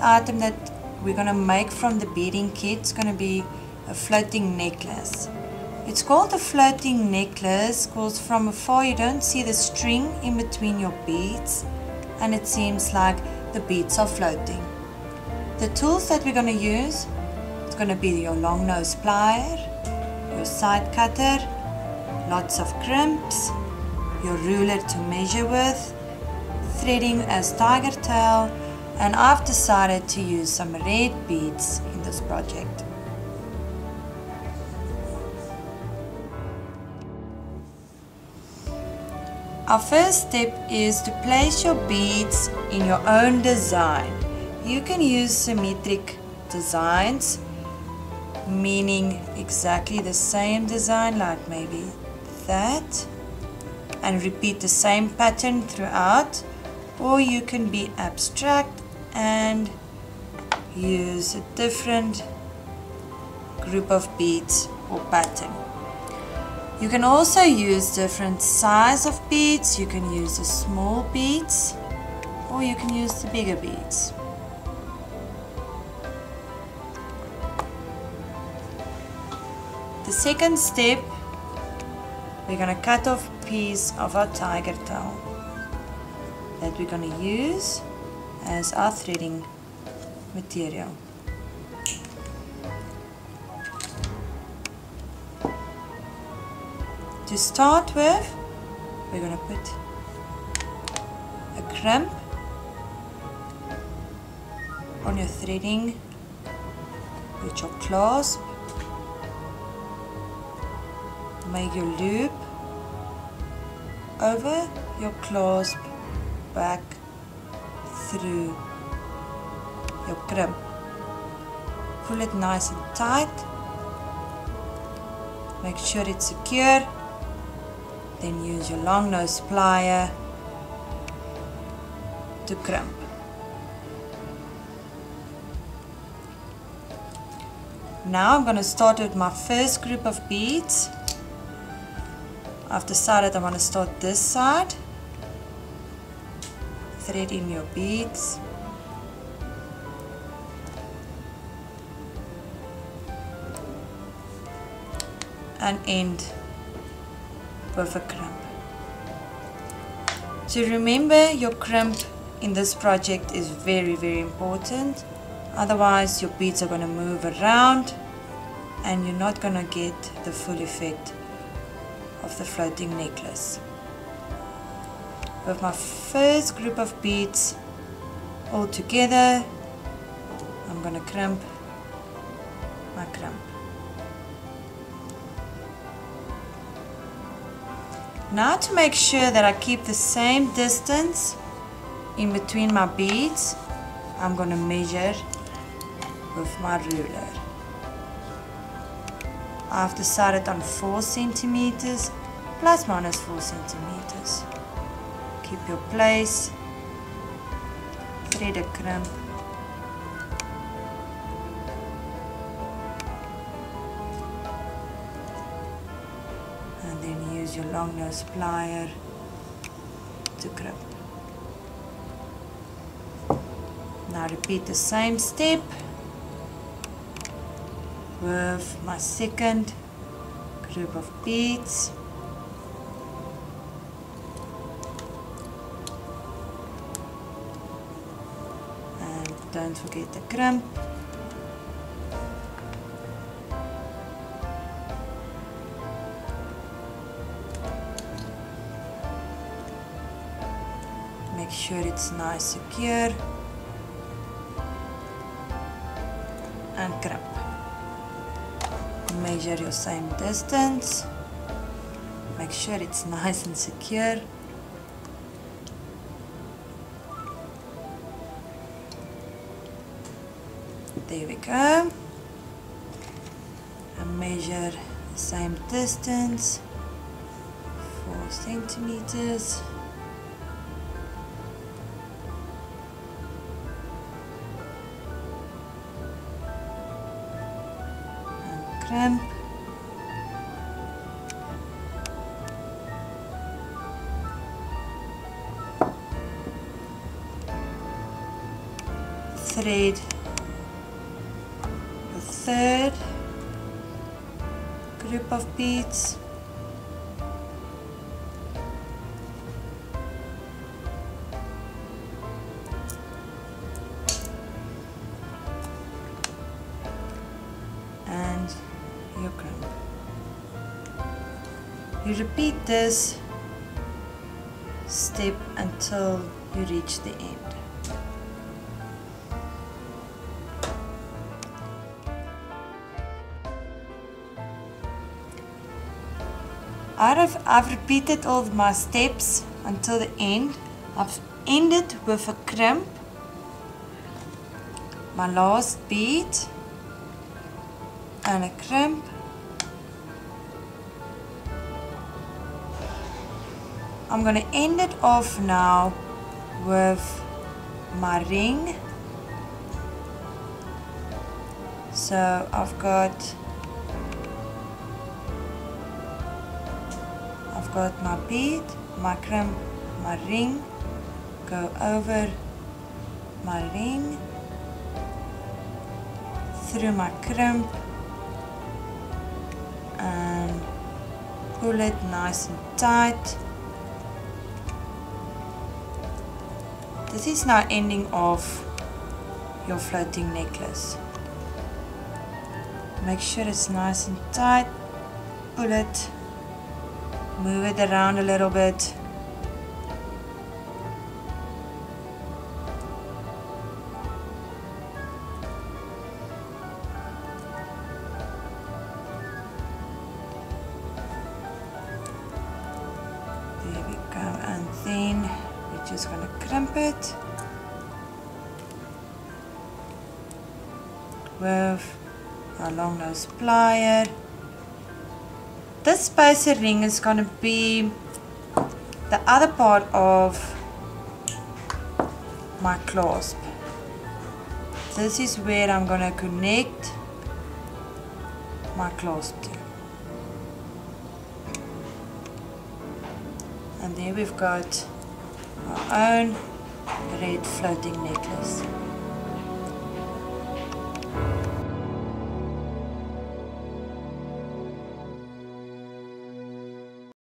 item that we're going to make from the beading kit is going to be a floating necklace. It's called a floating necklace because from afar you don't see the string in between your beads and it seems like the beads are floating. The tools that we're going to use, it's going to be your long nose plier, your side cutter, lots of crimps, your ruler to measure with, threading as tiger tail, and I've decided to use some red beads in this project. Our first step is to place your beads in your own design. You can use symmetric designs, meaning exactly the same design, like maybe that, and repeat the same pattern throughout, or you can be abstract and use a different group of beads or pattern. You can also use different size of beads. You can use the small beads or you can use the bigger beads. The second step, we're going to cut off a piece of our tiger tail that we're going to use as our threading material. To start with, we're going to put a crimp on your threading with your clasp. Make your loop over your clasp back through your crimp. Pull it nice and tight. Make sure it's secure. Then use your long nose plier to crimp. Now I'm going to start with my first group of beads. I've decided I want to start this side. Thread in your beads. And end with a crimp. So remember, your crimp in this project is very, very important. Otherwise your beads are going to move around and you're not going to get the full effect of the floating necklace. With my first group of beads all together, I'm going to crimp my crimp. Now, to make sure that I keep the same distance in between my beads, I'm going to measure with my ruler. I've decided on 4 centimeters plus minus 4 centimeters. Keep your place, thread a crimp, and then use your long nose plier to crimp. Now repeat the same step with my second group of beads. And don't forget the crimp. Make sure it's nice secure and crimp. Measure your same distance. Make sure it's nice and secure. There we go. And measure the same distance, 4 centimeters. Crimp. thread the third group of beads. And your crimp. You repeat this step until you reach the end. I've repeated all my steps until the end. I've ended with a crimp, my last bead, and a crimp, I'm going to end it off now with my ring. So I've got my bead, my crimp, my ring, go over my ring, through my crimp, and pull it nice and tight. This is now ending off your floating necklace. Make sure it's nice and tight, pull it, move it around a little bit. There we go, and then we're just going to crimp it with our long nose plier. This spacer ring is going to be the other part of my clasp. This is where I'm going to connect my clasp to. And there we've got our own red floating necklace.